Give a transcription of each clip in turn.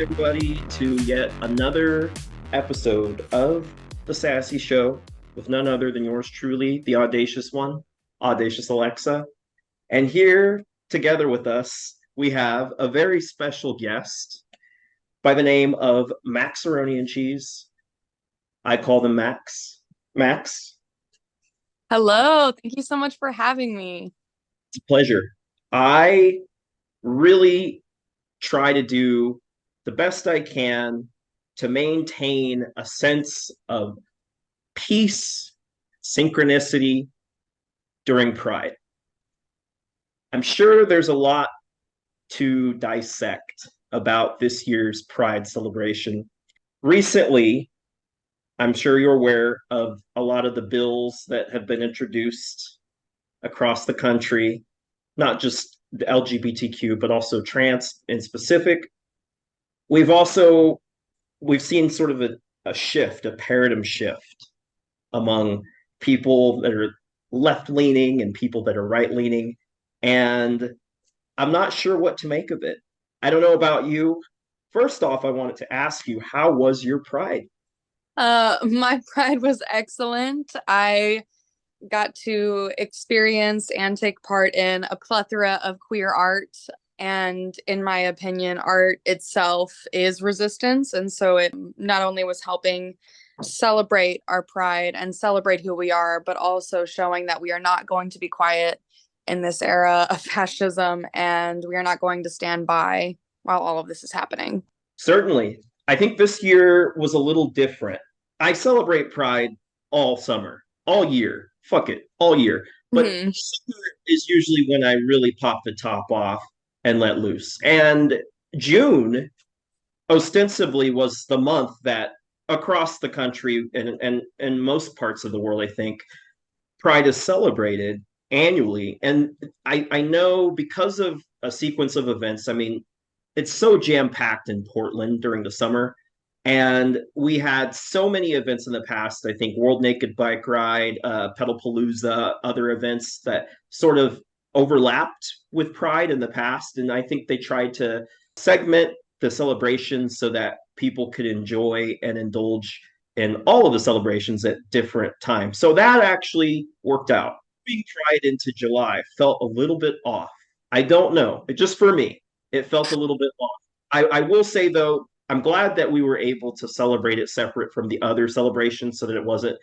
everybody, to yet another episode of The Sassy Show with none other than yours truly, the audacious one, Audacious Alexa. And here together with us, we have a very special guest by the name of Maxaroni and Cheese. I call them Max. Max, Hello, thank you so much for having me. it's a pleasure. I really try to do the best I can to maintain a sense of peace, synchronicity during Pride. I'm sure there's a lot to dissect about this year's Pride celebration. Recently, I'm sure you're aware of a lot of the bills that have been introduced across the country, not just the LGBTQ, but also trans in specific. We've also we've seen sort of a shift, a paradigm shift among people that are left leaning and people that are right leaning. And I'm not sure what to make of it. I don't know about you. First off, I wanted to ask you, how was your Pride? My pride was excellent. I got to experience and take part in a plethora of queer art. And in my opinion, art itself is resistance. And so it not only was helping celebrate our pride and celebrate who we are, but also showing that we are not going to be quiet in this era of fascism and we are not going to stand by while all of this is happening. Certainly. I think this year was a little different. I celebrate Pride all summer, all year. Fuck it, all year. But Mhm. summer is usually when I really pop the top off and let loose. And June ostensibly was the month that across the country and most parts of the world, I think, Pride is celebrated annually. And I know because of a sequence of events, I mean, it's so jam-packed in Portland during the summer. And we had so many events in the past. I think World Naked Bike Ride, Pedalpalooza, other events that sort of overlapped with Pride in the past. And I think they tried to segment the celebrations so that people could enjoy and indulge in all of the celebrations at different times. So that actually worked out. Being Pride into July felt a little bit off. I don't know. It just for me, it felt a little bit off. I will say though, I'm glad that we were able to celebrate it separate from the other celebrations so that it wasn't,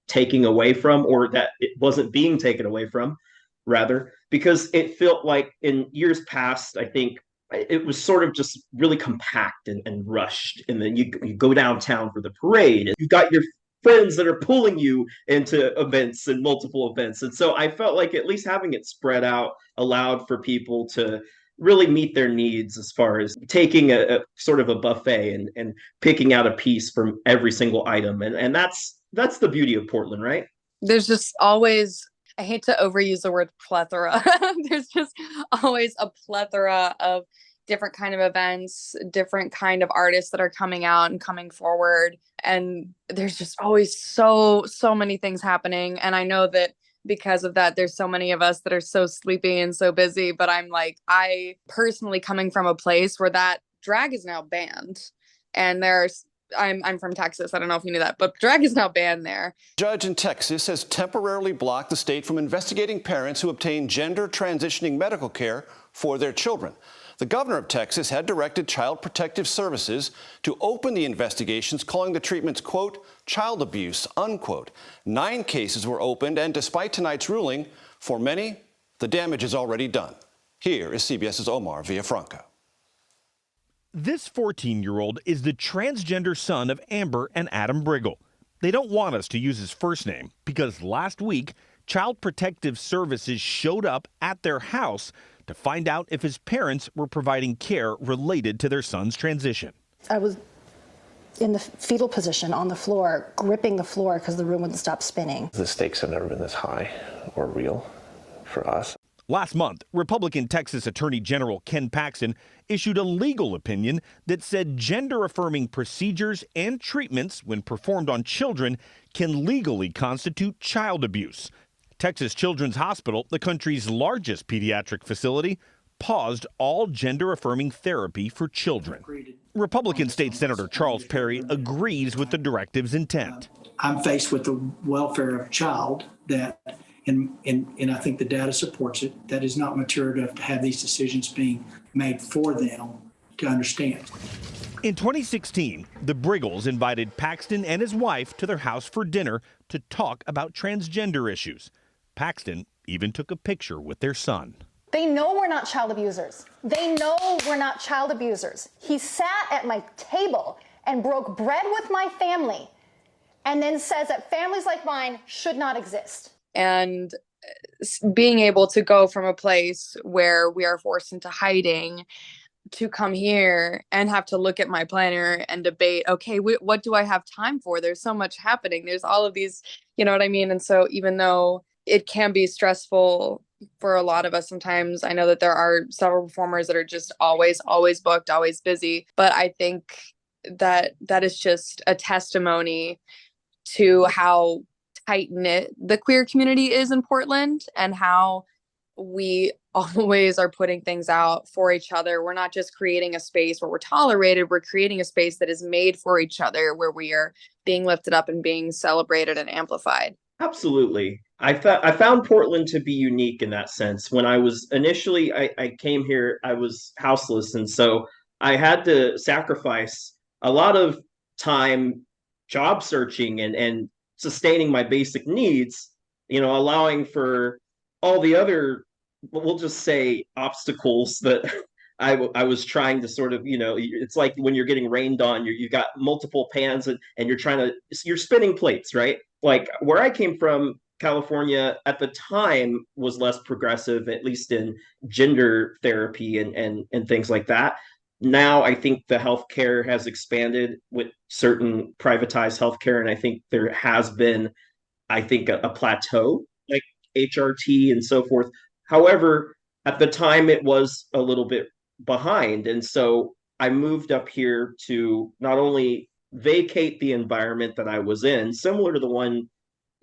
taking away from or that it wasn't being taken away from, rather, because it felt like in years past, I think it was sort of just really compact and rushed. And then you go downtown for the parade and you've got your friends that are pulling you into events and multiple events. And so I felt like at least having it spread out allowed for people to really meet their needs as far as taking a sort of a buffet and picking out a piece from every single item. And that's the beauty of Portland, right? There's just always, I hate to overuse the word plethora. There's just always a plethora of different kind of events, different kind of artists that are coming out and coming forward. And there's just always so many things happening. And I know that because of that, there's so many of us that are so sleepy and so busy. But I'm like, I personally coming from a place where that drag is now banned. And I'm from Texas. I don't know if you knew that, but drag is now banned there. Judge in Texas has temporarily blocked the state from investigating parents who obtain gender transitioning medical care for their children. The governor of Texas had directed Child Protective Services to open the investigations, calling the treatments, quote, child abuse, unquote. 9 cases were opened, and despite tonight's ruling, for many, the damage is already done. Here is CBS's Omar Villafranca. This 14-year-old is the transgender son of Amber and Adam Briggle. They don't want us to use his first name because last week, Child Protective Services showed up at their house to find out if his parents were providing care related to their son's transition. I was in the fetal position on the floor, gripping the floor because the room wouldn't stop spinning. The stakes have never been this high or real for us. Last month, Republican Texas Attorney General Ken Paxton issued a legal opinion that said gender-affirming procedures and treatments, when performed on children, can legally constitute child abuse. Texas Children's Hospital, the country's largest pediatric facility, paused all gender-affirming therapy for children. Republican State Senator Charles Perry agrees with the directive's intent. I'm faced with the welfare of a child that, and I think the data supports it, that is not mature enough to have these decisions being made for them to understand. In 2016, the Briggles invited Paxton and his wife to their house for dinner to talk about transgender issues. Paxton even took a picture with their son. They know we're not child abusers. They know we're not child abusers. He sat at my table and broke bread with my family and then says that families like mine should not exist. And being able to go from a place where we are forced into hiding to come here and have to look at my planner and debate, okay, what do I have time for? There's so much happening. There's all of these, you know what I mean? And so even though it can be stressful for a lot of us sometimes, I know that there are several performers that are just always booked, always busy. But I think that is just a testimony to how tight-knit the queer community is in Portland and how we always are putting things out for each other. We're not just creating a space where we're tolerated, we're creating a space that is made for each other, where we are being lifted up and being celebrated and amplified. Absolutely. I found Portland to be unique in that sense. When I was initially, I came here, I was houseless. And so I had to sacrifice a lot of time job searching and sustaining my basic needs, allowing for all the other, we'll just say, obstacles that I was trying to sort of, it's like when you're getting rained on, you got multiple pans and you're spinning plates, right? Like where I came from, California at the time was less progressive, at least in gender therapy and things like that. Now I think the healthcare has expanded with certain privatized healthcare, and I think there has been, a plateau like HRT and so forth. However, at the time it was a little bit behind, and so I moved up here to not only vacate the environment that I was in, similar to the one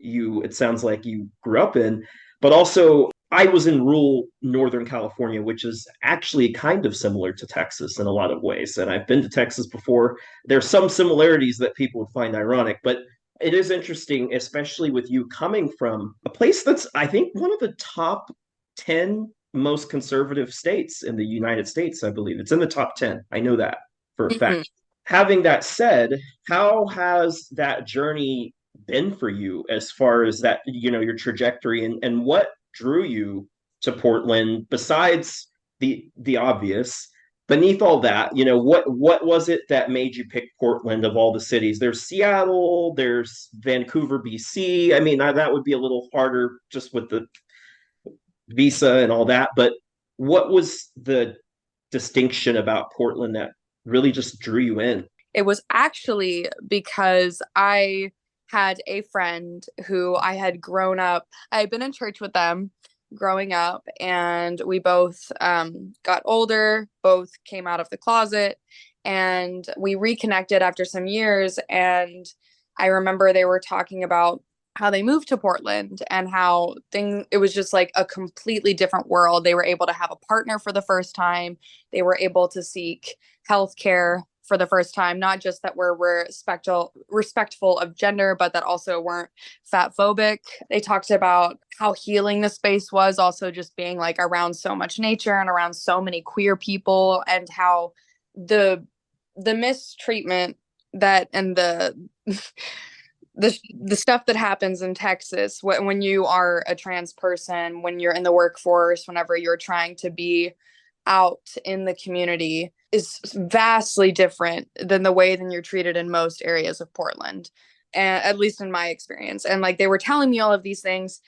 it sounds like you grew up in, but also I was in rural Northern California, which is actually kind of similar to Texas in a lot of ways. And I've been to Texas before. There's some similarities that people would find ironic, but it is interesting, especially with you coming from a place that's, I think, one of the top 10 most conservative states in the United States, I believe. It's in the top 10. I know that for a fact. Having that said, how has that journey been for you as far as that, your trajectory and what drew you to Portland besides the obvious? Beneath all that, what was it that made you pick Portland of all the cities? There's Seattle, there's Vancouver, BC. I mean, that would be a little harder just with the visa and all that, but what was the distinction about Portland that really just drew you in? It was actually because I had a friend who I had been in church with them growing up, and we both got older, both came out of the closet, and we reconnected after some years. And I remember they were talking about how they moved to Portland and how it was just like a completely different world. They were able to have a partner for the first time. They were able to seek healthcare for the first time, not just that we're respectful of gender, but that also weren't fat phobic. They talked about how healing the space was, also just being like around so much nature and around so many queer people, and how the mistreatment that and the stuff that happens in Texas when you are a trans person, when you're in the workforce, whenever you're trying to be out in the community, is vastly different than the way that you're treated in most areas of Portland, and at least in my experience. And like, they were telling me all of these things.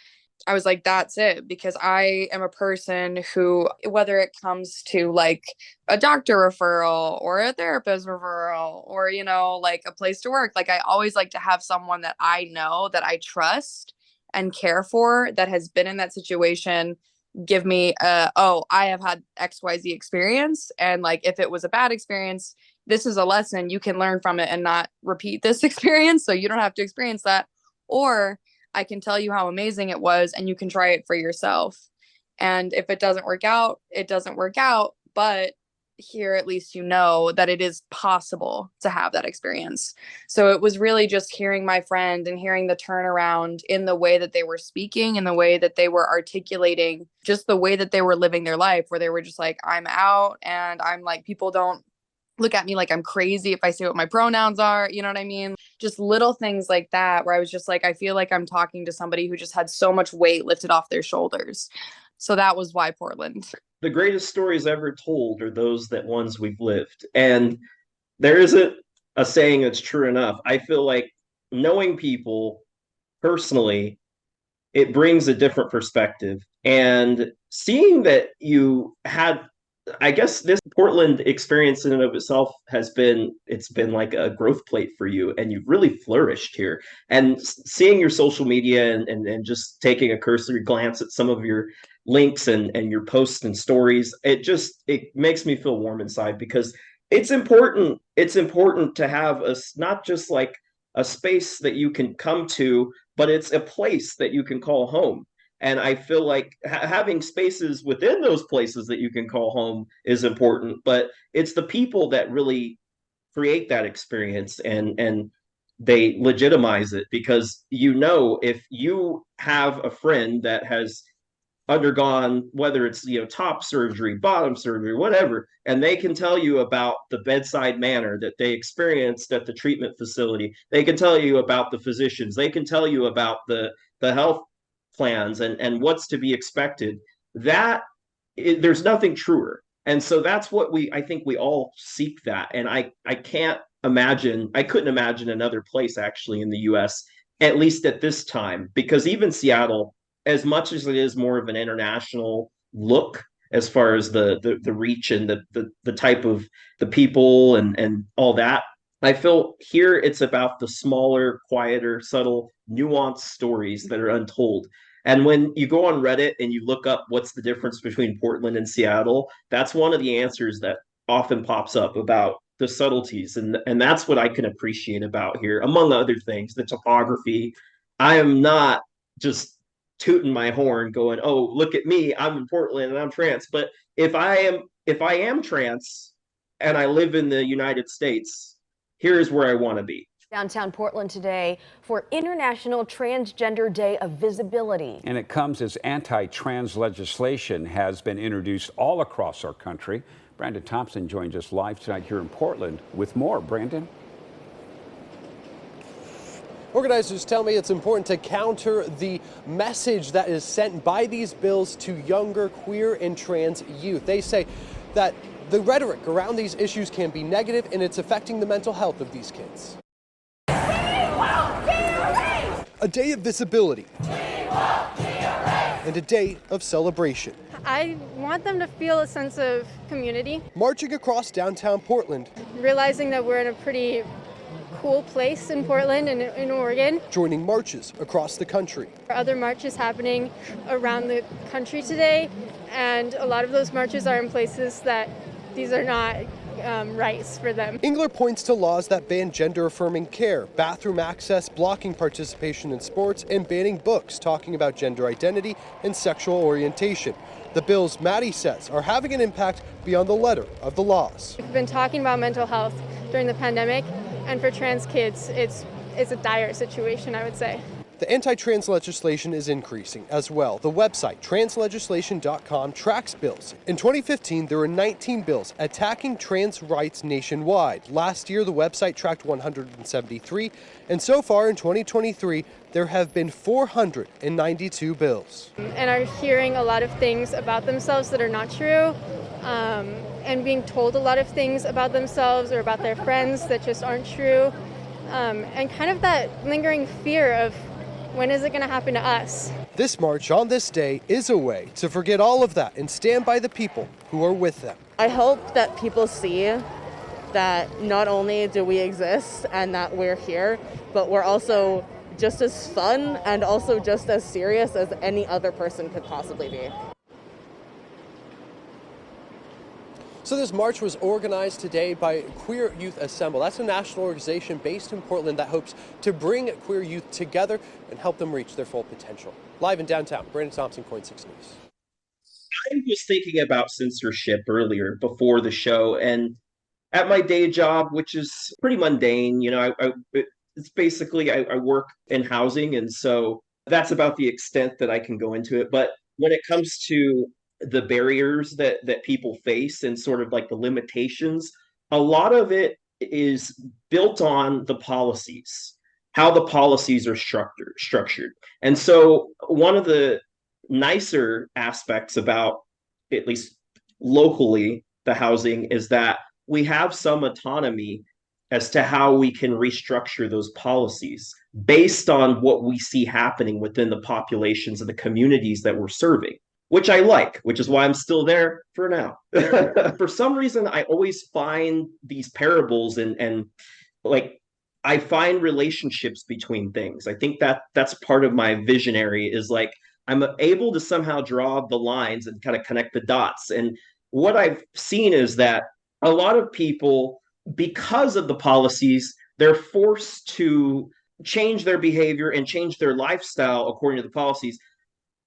I was like, that's it, because I am a person who, whether it comes to like a doctor referral or a therapist referral or, like a place to work, like I always like to have someone that I know, that I trust and care for, that has been in that situation, give me I have had XYZ experience, and like if it was a bad experience, this is a lesson, you can learn from it and not repeat this experience, so you don't have to experience that, or I can tell you how amazing it was and you can try it for yourself. And if it doesn't work out, it doesn't work out. But here, at least you know that it is possible to have that experience. So it was really just hearing my friend and hearing the turnaround in the way that they were speaking, in the way that they were articulating, just the way that they were living their life, where they were just like, I'm out, and I'm like, people don't look at me like I'm crazy if I say what my pronouns are. You know what I mean? Just little things like that, where I was just like, I feel like I'm talking to somebody who just had so much weight lifted off their shoulders. So that was why Portland. The greatest stories ever told are those that ones we've lived. And there isn't a saying that's true enough. I feel like knowing people personally, it brings a different perspective. And seeing that you had, I guess this Portland experience in and of itself it's been like a growth plate for you, and you've really flourished here. And seeing your social media and just taking a cursory glance at some of your links and your posts and stories, it makes me feel warm inside, because it's important to have not just like a space that you can come to, but it's a place that you can call home. And I feel like having spaces within those places that you can call home is important, but it's the people that really create that experience, and they legitimize it, because if you have a friend that has undergone, whether it's top surgery, bottom surgery, whatever, and they can tell you about the bedside manner that they experienced at the treatment facility, they can tell you about the physicians, they can tell you about the health plans and what's to be expected, there's nothing truer. And so that's what I think we all seek that. And I couldn't imagine another place actually in the US, at least at this time, because even Seattle, as much as it is more of an international look as far as the reach and the type of the people and all that, I feel here it's about the smaller, quieter, subtle, nuanced stories that are untold. And when you go on Reddit and you look up what's the difference between Portland and Seattle, that's one of the answers that often pops up about the subtleties. And that's what I can appreciate about here, among other things, the topography. I am not just tooting my horn going, oh, look at me, I'm in Portland and I'm trans. But if I am trans and I live in the United States, here's where I want to be. Downtown Portland today for International Transgender Day of Visibility. And it comes as anti-trans legislation has been introduced all across our country. Brandon Thompson joins us live tonight here in Portland with more. Brandon? Organizers tell me it's important to counter the message that is sent by these bills to younger queer and trans youth. They say that the rhetoric around these issues can be negative, and it's affecting the mental health of these kids. A day of visibility and a day of celebration. I want them to feel a sense of community. Marching across downtown Portland. Realizing that we're in a pretty cool place in Portland and in Oregon. Joining marches across the country. There are other marches happening around the country today, and a lot of those marches are in places that these are not rights for them. Engler points to laws that ban gender-affirming care, bathroom access, blocking participation in sports, and banning books talking about gender identity and sexual orientation. The bills, Maddie says, are having an impact beyond the letter of the laws. We've been talking about mental health during the pandemic, and for trans kids, it's a dire situation, I would say. The anti-trans legislation is increasing as well. The website, translegislation.com, tracks bills. In 2015, there were 19 bills attacking trans rights nationwide. Last year, the website tracked 173, and so far in 2023, there have been 492 bills. And are hearing a lot of things about themselves that are not true, and being told a lot of things about themselves or about their friends that just aren't true, and kind of that lingering fear of, when is it going to happen to us? This march on this day is a way to forget all of that and stand by the people who are with them. I hope that people see that not only do we exist and that we're here, but we're also just as fun and also just as serious as any other person could possibly be. So this march was organized today by Queer Youth Assemble. That's a national organization based in Portland that hopes to bring queer youth together and help them reach their full potential. Live in downtown, Brandon Thompson, KOIN 6 News. I was thinking about censorship earlier before the show, and at my day job, which is pretty mundane, it's basically I work in housing, and so that's about the extent that I can go into it. But when it comes to the barriers that people face and sort of like the limitations, a lot of it is built on the policies, how the policies are structured. And so one of the nicer aspects about, at least locally, the housing is that we have some autonomy as to how we can restructure those policies based on what we see happening within the populations and the communities that we're serving, which I like, which is why I'm still there for now. For some reason, I always find these parables and like I find relationships between things. I think that that's part of my visionary is like I'm able to somehow draw the lines and kind of connect the dots. And what I've seen is that a lot of people, because of the policies, they're forced to change their behavior and change their lifestyle according to the policies.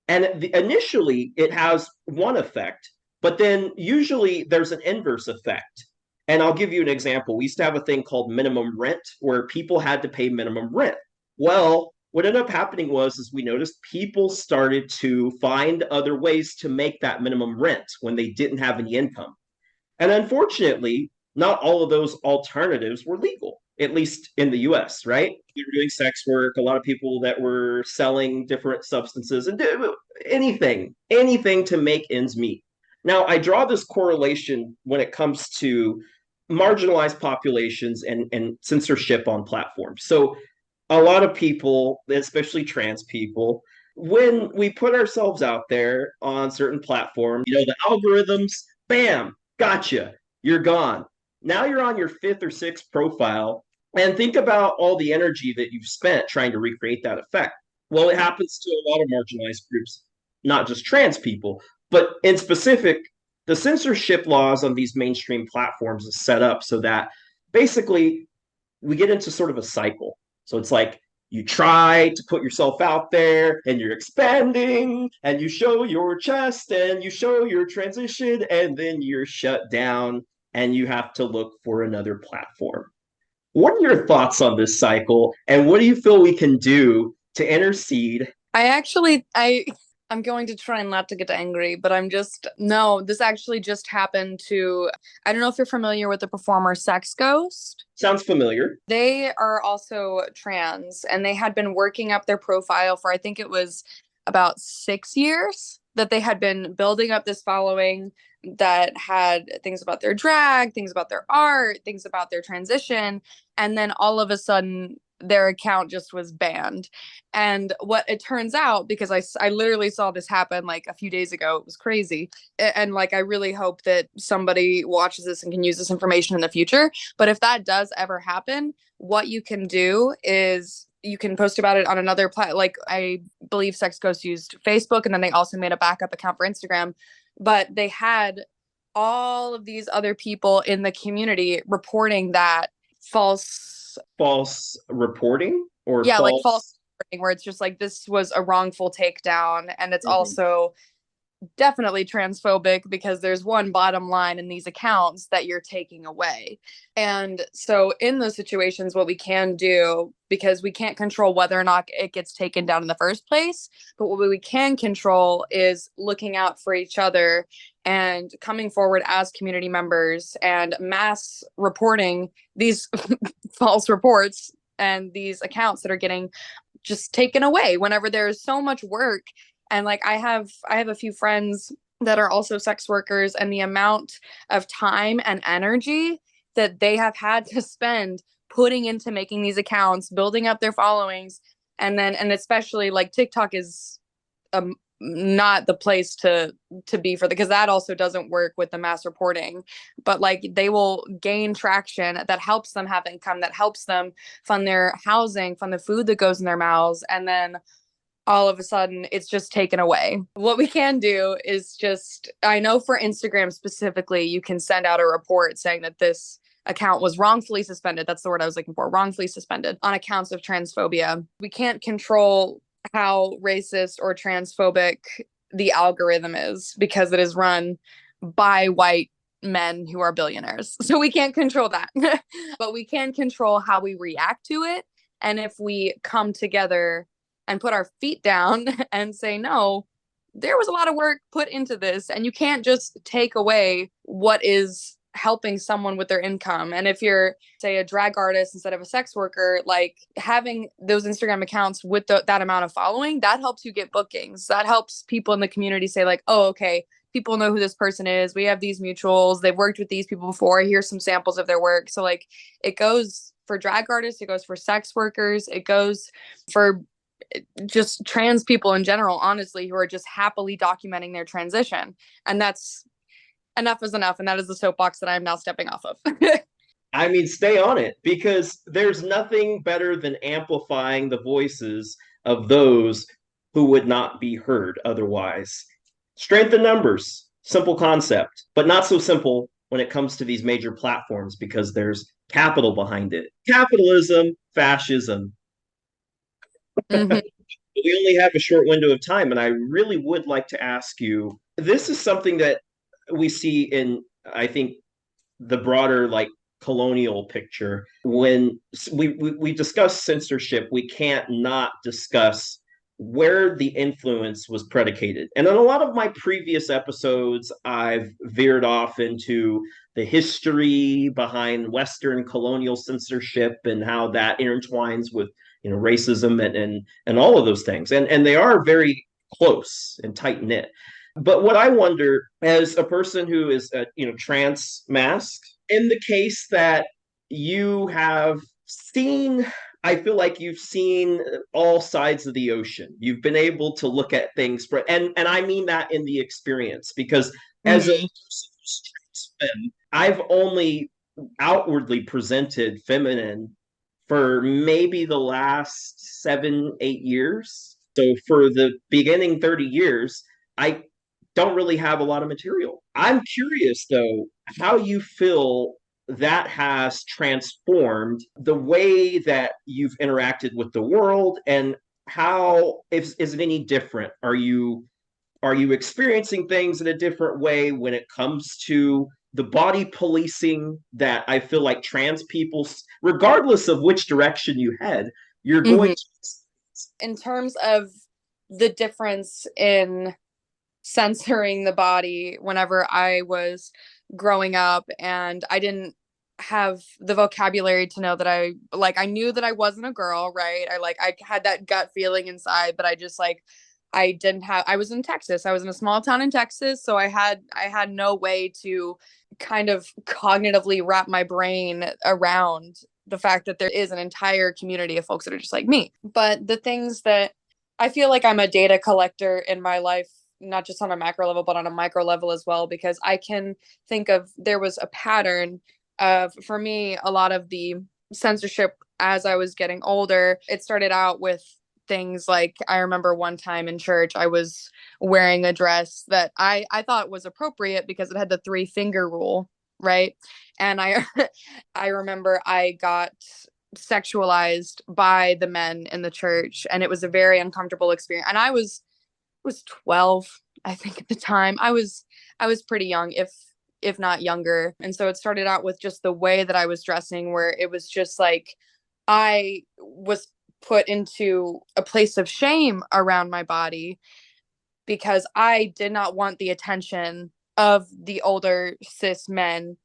And initially, it has one effect, but then usually there's an inverse effect. And I'll give you an example. We used to have a thing called minimum rent where people had to pay minimum rent. Well, what ended up happening was is we noticed people started to find other ways to make that minimum rent when they didn't have any income. And unfortunately, not all of those alternatives were legal, at least in the US, right? We were doing sex work, a lot of people that were selling different substances and anything to make ends meet. Now, I draw this correlation when it comes to marginalized populations and censorship on platforms. So, a lot of people, especially trans people, when we put ourselves out there on certain platforms, the algorithms, bam, gotcha, you're gone. Now you're on your fifth or sixth profile, and think about all the energy that you've spent trying to recreate that effect. Well, it happens to a lot of marginalized groups, not just trans people, but in specific, the censorship laws on these mainstream platforms is set up so that basically we get into sort of a cycle. So it's like you try to put yourself out there and you're expanding and you show your chest and you show your transition and then you're shut down and you have to look for another platform. What are your thoughts on this cycle and what do you feel we can do to intercede? I'm going to try not to get angry, but no, this actually just happened to, I don't know if you're familiar with the performer Sex Ghost. Sounds familiar. They are also trans and they had been working up their profile for, I think it was about 6 years that they had been building up this following that had things about their drag, things about their art, things about their transition. And then all of a sudden, their account just was banned. And what it turns out, because I literally saw this happen like a few days ago, it was crazy. And like, I really hope that somebody watches this and can use this information in the future. But if that does ever happen, what you can do is you can post about it on another like I believe Sex Ghost used Facebook, and then they also made a backup account for Instagram. But they had all of these other people in the community reporting that false reporting or like false reporting, where it's just like this was a wrongful takedown, and it's also definitely transphobic because there's one bottom line in these accounts that you're taking away. And so in those situations, what we can do, because we can't control whether or not it gets taken down in the first place, but what we can control is looking out for each other and coming forward as community members and mass reporting these false reports and these accounts that are getting just taken away whenever there's so much work. And like I have a few friends that are also sex workers, and the amount of time and energy that they have had to spend putting into making these accounts, building up their followings, and especially like TikTok is not the place to be for because that also doesn't work with the mass reporting. But like they will gain traction that helps them have income, that helps them fund their housing, fund the food that goes in their mouths, and then all of a sudden it's just taken away. What we can do is I know for Instagram specifically, you can send out a report saying that this account was wrongfully suspended. That's the word I was looking for, wrongfully suspended on accounts of transphobia. We can't control how racist or transphobic the algorithm is, because it is run by white men who are billionaires. So we can't control that, but we can control how we react to it. And if we come together and put our feet down and say, no, there was a lot of work put into this, and you can't just take away what is helping someone with their income. And if you're, say, a drag artist instead of a sex worker, like having those Instagram accounts with that amount of following, that helps you get bookings. That helps people in the community say like, oh, okay, people know who this person is. We have these mutuals. They've worked with these people before. Here's some samples of their work. So like it goes for drag artists, it goes for sex workers, it goes for just trans people in general, honestly, who are just happily documenting their transition. And that's enough is enough. And that is the soapbox that I'm now stepping off of. I mean, stay on it, because there's nothing better than amplifying the voices of those who would not be heard otherwise. Strength in numbers, simple concept, but not so simple when it comes to these major platforms, because there's capital behind it. Capitalism, fascism. Mm-hmm. We only have a short window of time, and I really would like to ask you, this is something that we see in, I think, the broader like colonial picture. When we discuss censorship, we can't not discuss where the influence was predicated. And in a lot of my previous episodes, I've veered off into the history behind Western colonial censorship and how that intertwines with, racism and all of those things. And they are very close and tight knit. But what I wonder, as a person who is trans mask, in the case that you have seen, I feel like you've seen all sides of the ocean. You've been able to look at things, and I mean that in the experience, because as a person who's trans femme, I've only outwardly presented feminine for maybe the last 7-8 years. So for the beginning 30 years, I don't really have a lot of material. I'm curious, though, how you feel that has transformed the way that you've interacted with the world, and how is it any different? Are you experiencing things in a different way when it comes to the body policing that I feel like trans people, regardless of which direction you head, you're going to... In terms of the difference in censoring the body whenever I was growing up, and I didn't have the vocabulary to know that I knew that I wasn't a girl, right? I had that gut feeling inside, but I just I was in Texas. I was in a small town in Texas, so I had no way to kind of cognitively wrap my brain around the fact that there is an entire community of folks that are just like me. But the things that I feel like I'm a data collector in my life, not just on a macro level, but on a micro level as well, because I can think of, there was a pattern of, for me, a lot of the censorship as I was getting older. It started out with things like, I remember one time in church, I was wearing a dress that I thought was appropriate because it had the 3-finger rule, right? And I remember I got sexualized by the men in the church, and it was a very uncomfortable experience. And I was 12, I think, at the time. I was pretty young, if not younger. And so it started out with just the way that I was dressing, where it was just like I was put into a place of shame around my body because I did not want the attention of the older cis men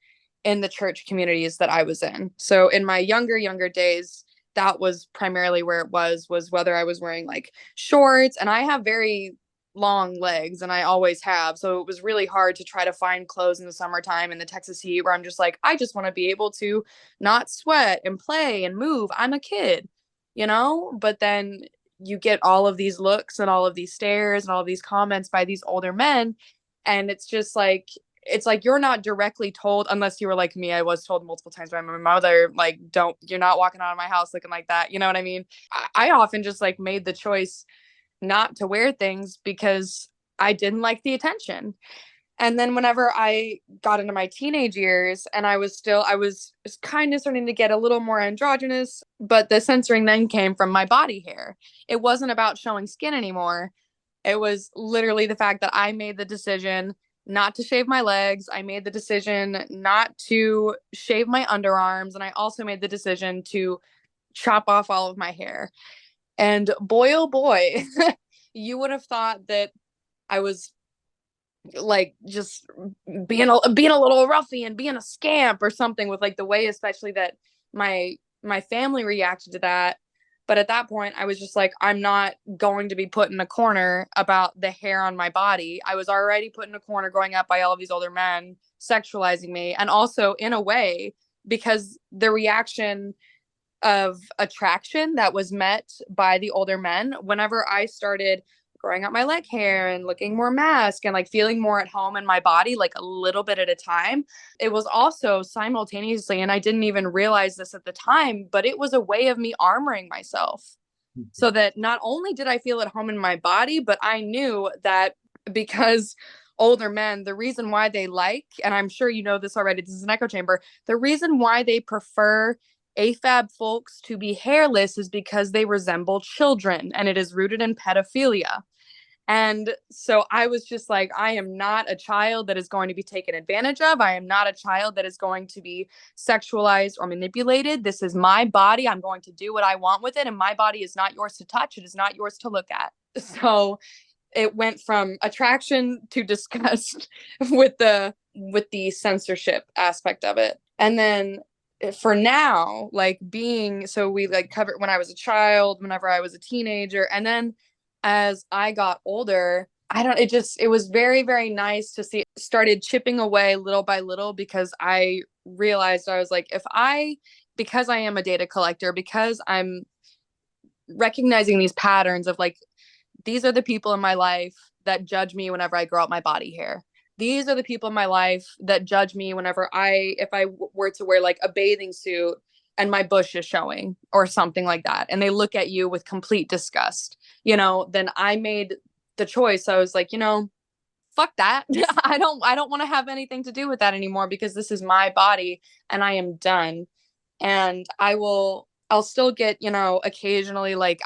in the church communities that I was in. So in my younger days, that was primarily where it was whether I was wearing like shorts, and I have very long legs, and I always have. So it was really hard to try to find clothes in the summertime in the Texas heat, where I'm just like, I just want to be able to not sweat and play and move. I'm a kid, but then you get all of these looks and all of these stares and all of these comments by these older men. And it's just like, you're not directly told, unless you were like me. I was told multiple times by my mother, like, you're not walking out of my house looking like that. You know what I mean? I often just like made the choice not to wear things because I didn't like the attention. And then whenever I got into my teenage years, and I was kind of starting to get a little more androgynous, but the censoring then came from my body hair. It wasn't about showing skin anymore. It was literally the fact that I made the decision not to shave my legs. I made the decision not to shave my underarms. And I also made the decision to chop off all of my hair. And boy, oh boy, you would have thought that I was like just being a little roughy and being a scamp or something, with like the way especially that my family reacted to that. But at that point I was just like, I'm not going to be put in a corner about the hair on my body. I was already put in a corner growing up by all of these older men sexualizing me, and also in a way because the reaction of attraction that was met by the older men whenever I started growing out my leg hair and looking more masked and like feeling more at home in my body, like a little bit at a time. It was also simultaneously, and I didn't even realize this at the time, but it was a way of me armoring myself so that not only did I feel at home in my body, but I knew that because older men, the reason why they like, and I'm sure you know this already, this is an echo chamber, the reason why they prefer AFAB folks to be hairless is because they resemble children, and it is rooted in pedophilia. And so I was just like, I am not a child that is going to be taken advantage of. I am not a child that is going to be sexualized or manipulated. This is my body. I'm going to do what I want with it. And my body is not yours to touch. It is not yours to look at. So it went from attraction to disgust with the censorship aspect of it. And then for now, like being, so we like covered when I was a child, whenever I was a teenager, and then as I got older, it was very, very nice to see it started chipping away little by little, because I realized I was like, because I am a data collector, because I'm recognizing these patterns of like, these are the people in my life that judge me whenever I grow out my body hair. These are the people in my life that judge me whenever if I were to wear like a bathing suit and my bush is showing or something like that. And they look at you with complete disgust, then I made the choice. I was like, fuck that. I don't want to have anything to do with that anymore, because this is my body and I am done. And I'll still get, occasionally, like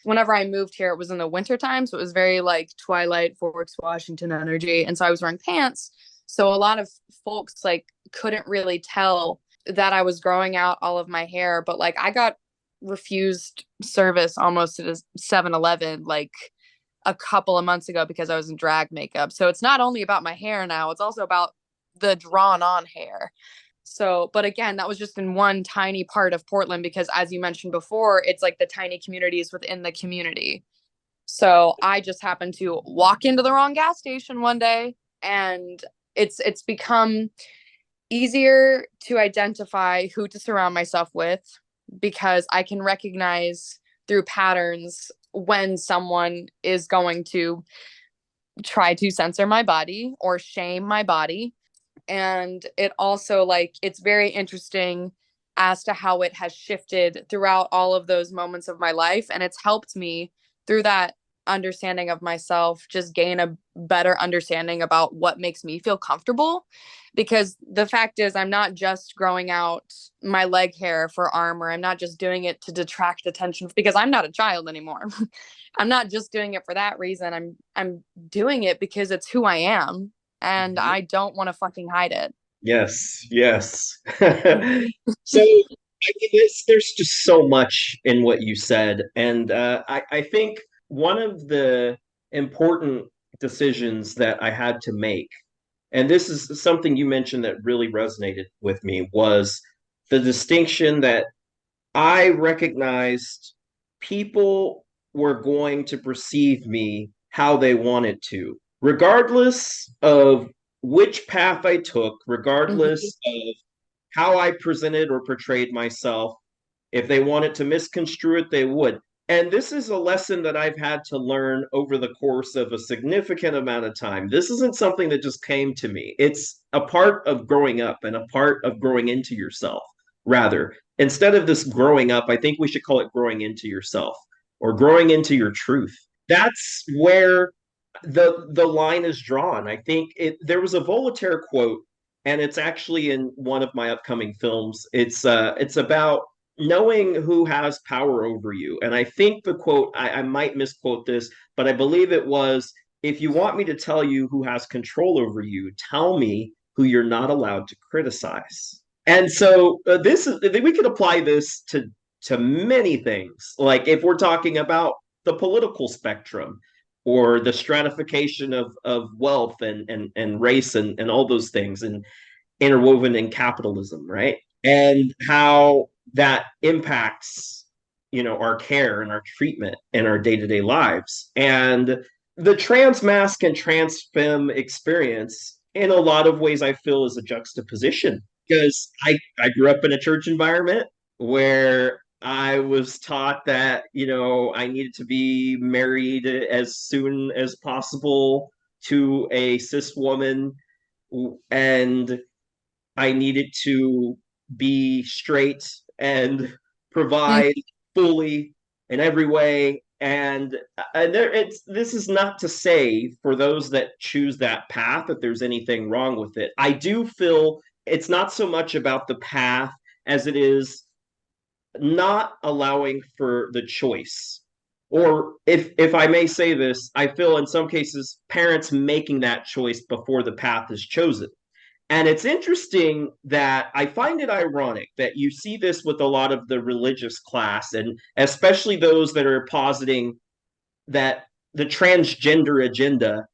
whenever I moved here, it was in the winter time. So it was very like Twilight, Forks, Washington energy. And so I was wearing pants. So a lot of folks like couldn't really tell that I was growing out all of my hair, but like I got refused service almost at a 7-Eleven like a couple of months ago because I was in drag makeup. So it's not only about my hair now, it's also about the drawn on hair. So, but again, that was just in one tiny part of Portland, because as you mentioned before, it's like the tiny communities within the community. So I just happened to walk into the wrong gas station one day, and it's become easier to identify who to surround myself with, because I can recognize through patterns when someone is going to try to censor my body or shame my body. And it also, like, it's very interesting as to how it has shifted throughout all of those moments of my life. And it's helped me through that understanding of myself just gain a better understanding about what makes me feel comfortable. Because the fact is, I'm not just growing out my leg hair for armor. I'm not just doing it to detract attention, because I'm not a child anymore. I'm not just doing it for that reason. I'm doing it because it's who I am, and I don't want to fucking hide it. Yes. So there's just so much in what you said. And I think one of the important decisions that I had to make, and this is something you mentioned that really resonated with me, was the distinction that I recognized people were going to perceive me how they wanted to, regardless of which path I took, regardless of how I presented or portrayed myself. If they wanted to misconstrue it, they would. And this is a lesson that I've had to learn over the course of a significant amount of time. This isn't something that just came to me. It's a part of growing up and a part of growing into yourself. Rather, instead of this growing up, I think we should call it growing into yourself or growing into your truth. That's where the line is drawn. I think there was a Voltaire quote, and it's actually in one of my upcoming films. It's about knowing who has power over you. And I think the quote, I might misquote this, but I believe it was, if you want me to tell you who has control over you, tell me who you're not allowed to criticize. And so this is, we could apply this to many things. Like if we're talking about the political spectrum or the stratification of wealth and race and all those things and interwoven in capitalism, right? And how that impacts, our care and our treatment and our day-to-day lives. And the trans mask and trans femme experience, in a lot of ways, I feel is a juxtaposition, because I grew up in a church environment where I was taught that, I needed to be married as soon as possible to a cis woman, and I needed to be straight and provide fully in every way. And this is not to say for those that choose that path that there's anything wrong with it. I do feel it's not so much about the path as it is not allowing for the choice. Or if I may say this, I feel in some cases parents making that choice before the path is chosen. And it's interesting that I find it ironic that you see this with a lot of the religious class, and especially those that are positing that the transgender agenda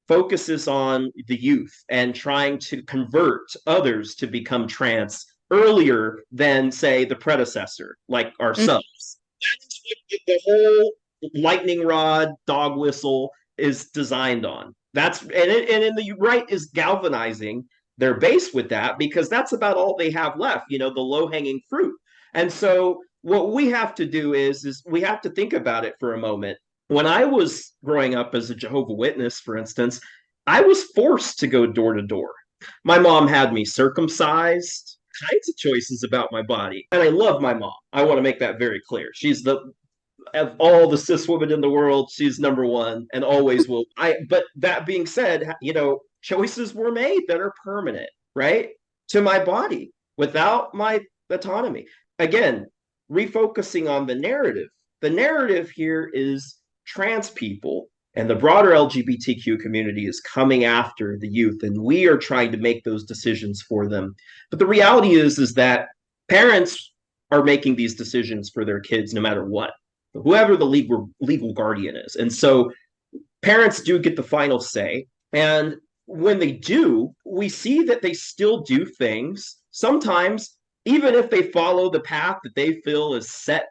focuses on the youth and trying to convert others to become trans earlier than, say, the predecessor, like ourselves. That's what the whole lightning rod, dog whistle is designed on. And the right is galvanizing their base with that, because that's about all they have left, the low-hanging fruit. And so what we have to do is we have to think about it for a moment. When I was growing up as a Jehovah's Witness, for instance, I was forced to go door to door. My mom had me circumcised, kinds of choices about my body. And I love my mom. I want to make that very clear. She's of all the cis women in the world, she's number one and always will. But that being said, choices were made that are permanent, right? To my body without my autonomy. Again, refocusing on the narrative. The narrative here is trans people and the broader LGBTQ community is coming after the youth, and we are trying to make those decisions for them. But the reality is that parents are making these decisions for their kids no matter what, whoever the legal guardian is. And so parents do get the final say. And when they do, we see that they still do things, sometimes, even if they follow the path that they feel is set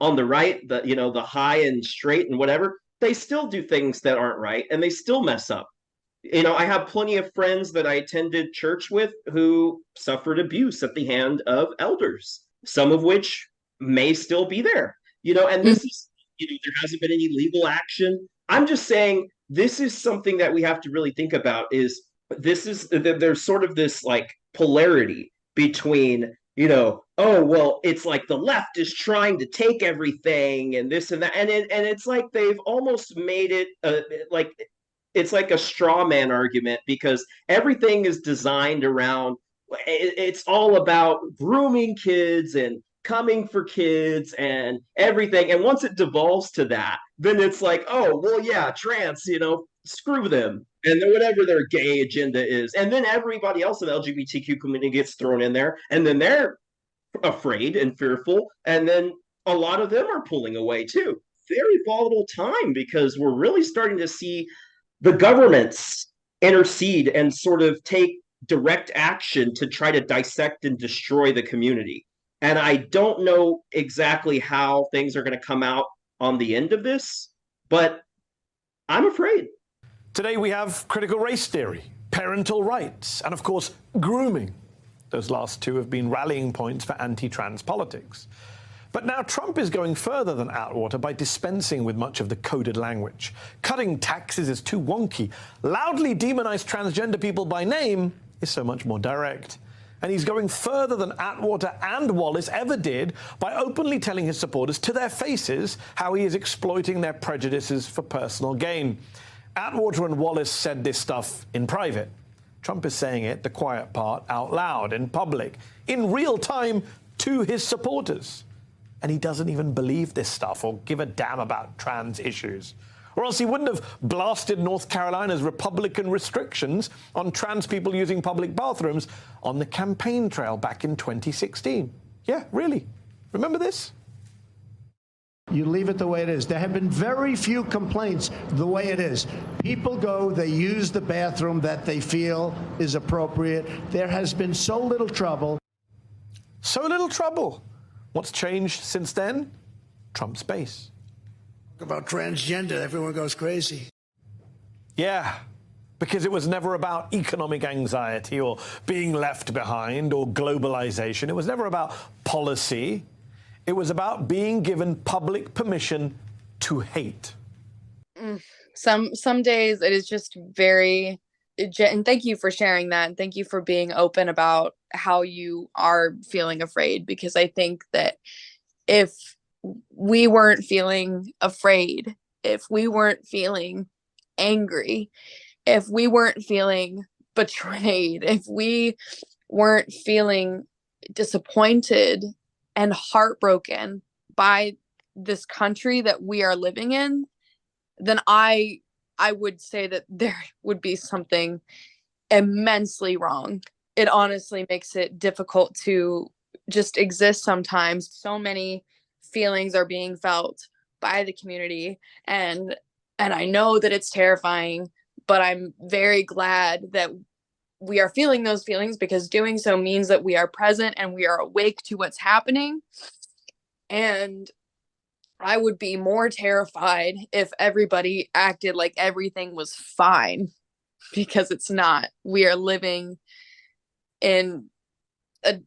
on the right, the high and straight and whatever, they still do things that aren't right and they still mess up. I have plenty of friends that I attended church with who suffered abuse at the hand of elders, some of which may still be there, and this is, there hasn't been any legal action. I'm just saying, this is something that we have to really think about. There's sort of this like polarity between, oh, well, it's like the left is trying to take everything and this and that. And it's like they've almost made it it's like a straw man argument, because everything is designed around, it's all about grooming kids and coming for kids and everything. And once it devolves to that, then it's like, oh, well, yeah, trans, screw them. And then whatever their gay agenda is. And then everybody else in the LGBTQ community gets thrown in there. And then they're afraid and fearful. And then a lot of them are pulling away too. Very volatile time, because we're really starting to see the governments intercede and sort of take direct action to try to dissect and destroy the community. And I don't know exactly how things are going to come out on the end of this, but I'm afraid. Today we have critical race theory, parental rights, and of course, grooming. Those last two have been rallying points for anti-trans politics. But now Trump is going further than Atwater by dispensing with much of the coded language. Cutting taxes is too wonky. Loudly demonize transgender people by name is so much more direct. And he's going further than Atwater and Wallace ever did by openly telling his supporters to their faces how he is exploiting their prejudices for personal gain. Atwater and Wallace said this stuff in private. Trump is saying it, the quiet part, out loud, in public, in real time, to his supporters. and he doesn't even believe this stuff or give a damn about trans issues. Or else he wouldn't have blasted North Carolina's Republican restrictions on trans people using public bathrooms on the campaign trail back in 2016. Yeah, really. Remember this? You leave it the way it is. There have been very few complaints the way it is. People go, they use the bathroom that they feel is appropriate. There has been so little trouble. So little trouble. What's changed since then? Trump's base. About transgender, everyone goes crazy. Yeah, because it was never about economic anxiety or being left behind or globalization. It was never about policy. It was about being given public permission to hate. Some days it is just very, and thank you for sharing that. And thank you for being open about how you are feeling afraid, because I think that if we weren't feeling afraid, if we weren't feeling angry, if we weren't feeling betrayed, if we weren't feeling disappointed and heartbroken by this country that we are living in, then I would say that there would be something immensely wrong. It honestly makes it difficult to just exist sometimes. So many feelings are being felt by the community, and I know that it's terrifying, but I'm very glad that we are feeling those feelings, because doing so means that we are present and we are awake to what's happening. And I would be more terrified if everybody acted like everything was fine, because it's not. We are living in a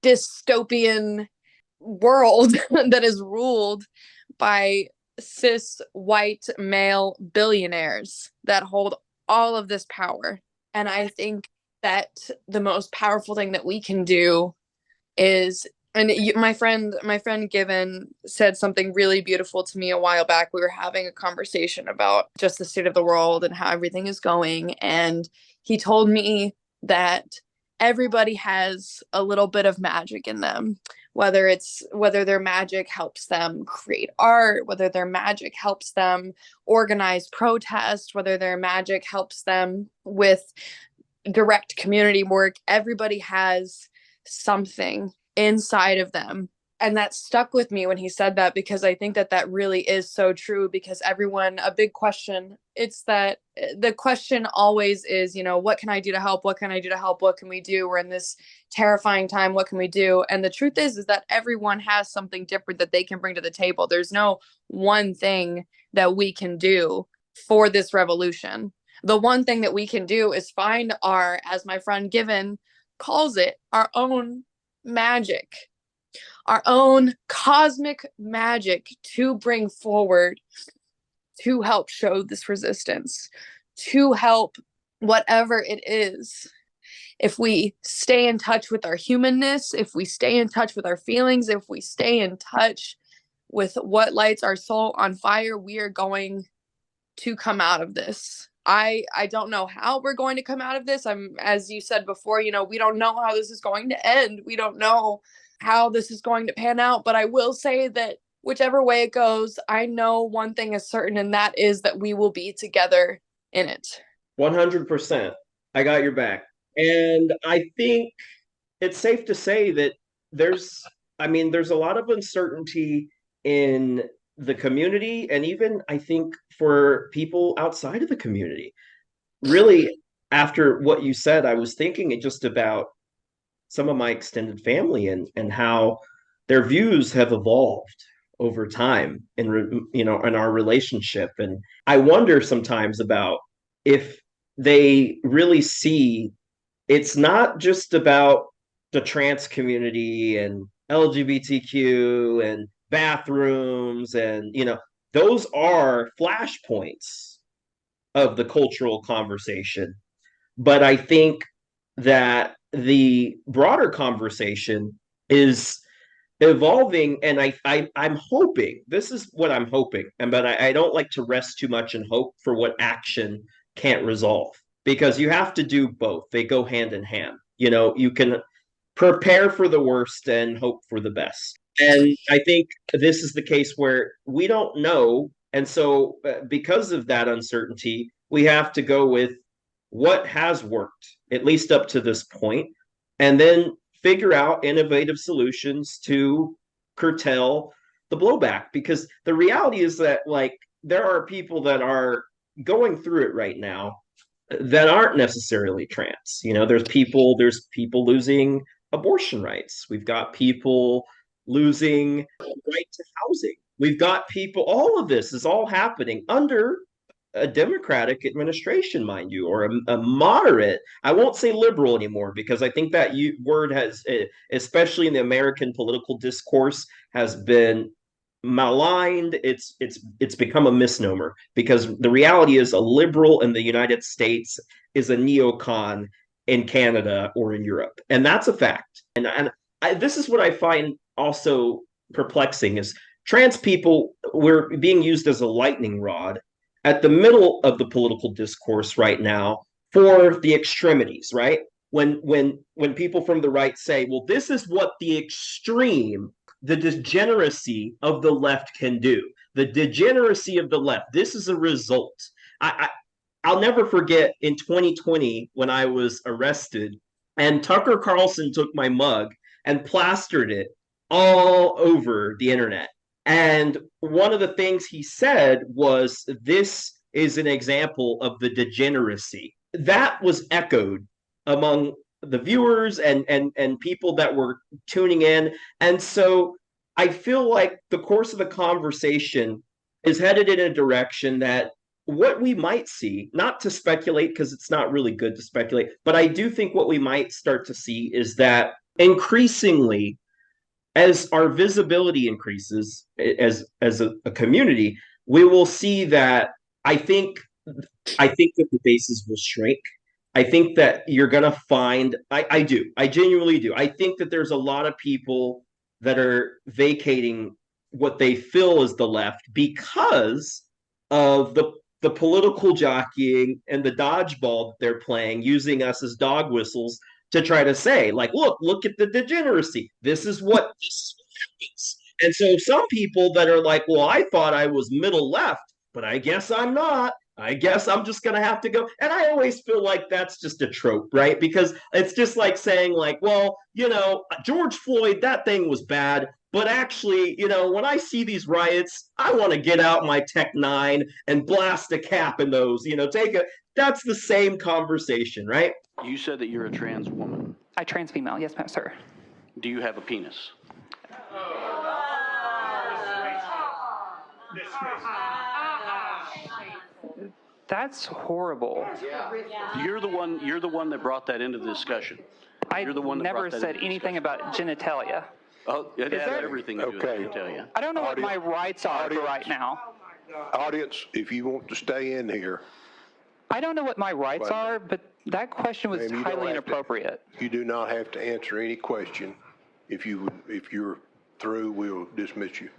dystopian world that is ruled by cis white male billionaires that hold all of this power. And I think that the most powerful thing that we can do is, and my friend Given said something really beautiful to me a while back. We were having a conversation about just the state of the world and how everything is going, and he told me that everybody has a little bit of magic in them, whether their magic helps them create art, whether their magic helps them organize protest, whether their magic helps them with direct community work. Everybody has something inside of them. And that stuck with me when he said that, because I think that that really is so true. Because everyone, a big question, it's that the question always is, what can I do to help? What can I do to help? What can we do? We're in this terrifying time. What can we do? And the truth is that everyone has something different that they can bring to the table. There's no one thing that we can do for this revolution. The one thing that we can do is find our, as my friend Given calls it, our own magic, our own cosmic magic to bring forward, to help show this resistance, to help whatever it is. If we stay in touch with our humanness, if we stay in touch with our feelings, if we stay in touch with what lights our soul on fire, we are going to come out of this. I don't know how we're going to come out of this. As you said before, we don't know how this is going to end. We don't know how this is going to pan out. But I will say that whichever way it goes, I know one thing is certain, and that is that we will be together in it. 100%. I got your back. And I think it's safe to say that there's a lot of uncertainty in the community, and even I think for people outside of the community. Really, after what you said, I was thinking just about some of my extended family and how their views have evolved over time in our relationship. And I wonder sometimes about if they really see it's not just about the trans community and LGBTQ and bathrooms, and those are flashpoints of the cultural conversation. But I think that the broader conversation is evolving, and I'm hoping, this is what I'm hoping, but I don't like to rest too much in hope for what action can't resolve, because you have to do both. They go hand in hand. You can prepare for the worst and hope for the best. And I think this is the case where we don't know. And so, because of that uncertainty, we have to go with what has worked, at least up to this point, and then figure out innovative solutions to curtail the blowback. Because the reality is that, like, there are people that are going through it right now that aren't necessarily trans. There's people losing abortion rights. We've got people losing right to housing. We've got people, all of this is all happening under a Democratic administration, mind you, or a moderate. I won't say liberal anymore because I think that word has, especially in the American political discourse, has been maligned. It's become a misnomer because the reality is a liberal in the United States is a neocon in Canada or in Europe, and that's a fact. This is what I find also perplexing is trans people, we're being used as a lightning rod at the middle of the political discourse right now for the extremities, right? When people from the right say, well, this is what the degeneracy of the left can do. The degeneracy of the left. This is a result. I'll never forget in 2020 when I was arrested and Tucker Carlson took my mug and plastered it all over the internet. And one of the things he said was, this is an example of the degeneracy. That was echoed among the viewers and people that were tuning in. And so I feel like the course of the conversation is headed in a direction that what we might see, not to speculate because it's not really good to speculate, but I do think what we might start to see is that increasingly, as our visibility increases as a community, we will see that I think that the bases will shrink. I think that you're gonna find I genuinely do. I think that there's a lot of people that are vacating what they feel is the left because of the political jockeying and the dodgeball that they're playing, using us as dog whistles to try to say, like, look at the degeneracy. This is what happens. And so some people that are like, well, I thought I was middle left, but I guess I'm not. I guess I'm just going to have to go. And I always feel like that's just a trope, right? Because it's just like saying, like, well, George Floyd, that thing was bad. But actually, when I see these riots, I want to get out my Tech 9 and blast a cap in those, that's the same conversation, right? You said that you're a trans woman. I trans female, yes, ma'am, sir. Do you have a penis? That's horrible. Yeah. You're the one that brought that into the discussion. I never said anything about genitalia. Oh, it has everything to do with genitalia. I don't know what my rights are right now. Audience, if you want to stay in here. I don't know what my rights are, but that question was highly inappropriate. You do not have to answer any question. If you're through, we'll dismiss you.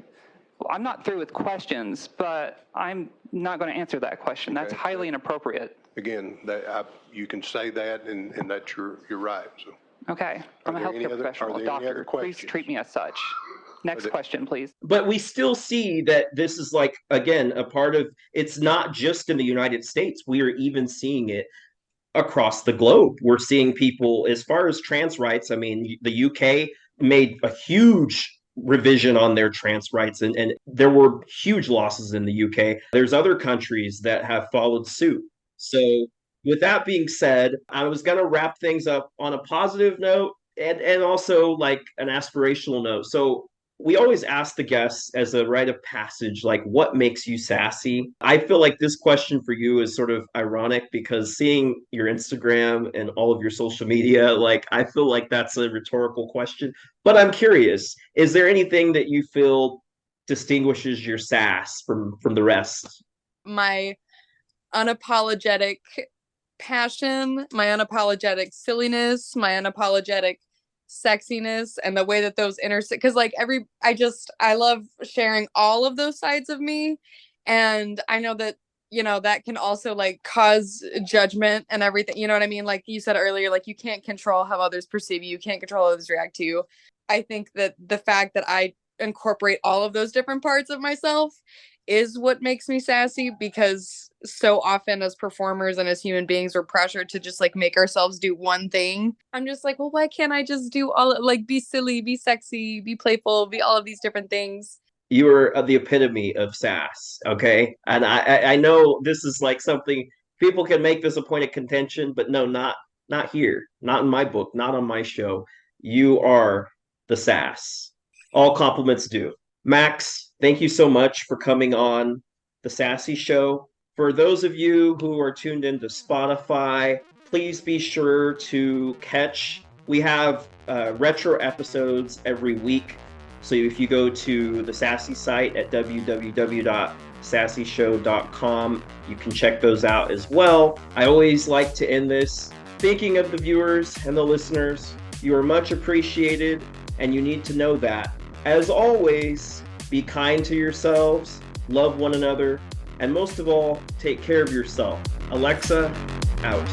Well, I'm not through with questions, but I'm not going to answer that question. That's highly inappropriate. Again, you can say that, and that's your right. So. Okay, I'm a healthcare professional, a doctor. Please treat me as such. Next question, please. But we still see that this is, like, again, a part of, it's not just in the United States. We are even seeing it across the globe. We're seeing people, as far as trans rights, I mean, the UK made a huge revision on their trans rights, and there were huge losses in the UK. There's other countries that have followed suit. So with that being said, I was going to wrap things up on a positive note and also like an aspirational note. So we always ask the guests as a rite of passage, like, what makes you sassy? I feel like this question for you is sort of ironic because seeing your Instagram and all of your social media, like, I feel like that's a rhetorical question. But I'm curious, is there anything that you feel distinguishes your sass from the rest? My unapologetic passion, my unapologetic silliness, my unapologetic sexiness, and the way that those intersect, because like I love sharing all of those sides of me, and I know that that can also like cause judgment and everything, you know what I mean? Like you said earlier, like you can't control how others perceive you, you can't control how others react to you. I think that the fact that I incorporate all of those different parts of myself is what makes me sassy, because so often as performers and as human beings, we're pressured to just like make ourselves do one thing. I'm just like, well, why can't I just do all, like, be silly, be sexy, be playful, be all of these different things? You are the epitome of sass, okay? And I know this is like something people can make this a point of contention, but no, not here, not in my book, not on my show. You are the sass. All compliments due. Max, thank you so much for coming on the Sassy Show. For those of you who are tuned into Spotify, please be sure to catch. We have retro episodes every week. So if you go to the Sassy site at www.sassyshow.com, you can check those out as well. I always like to end this thinking of the viewers and the listeners. You are much appreciated, and you need to know that. As always, be kind to yourselves, love one another, and most of all, take care of yourself. Alexa, out.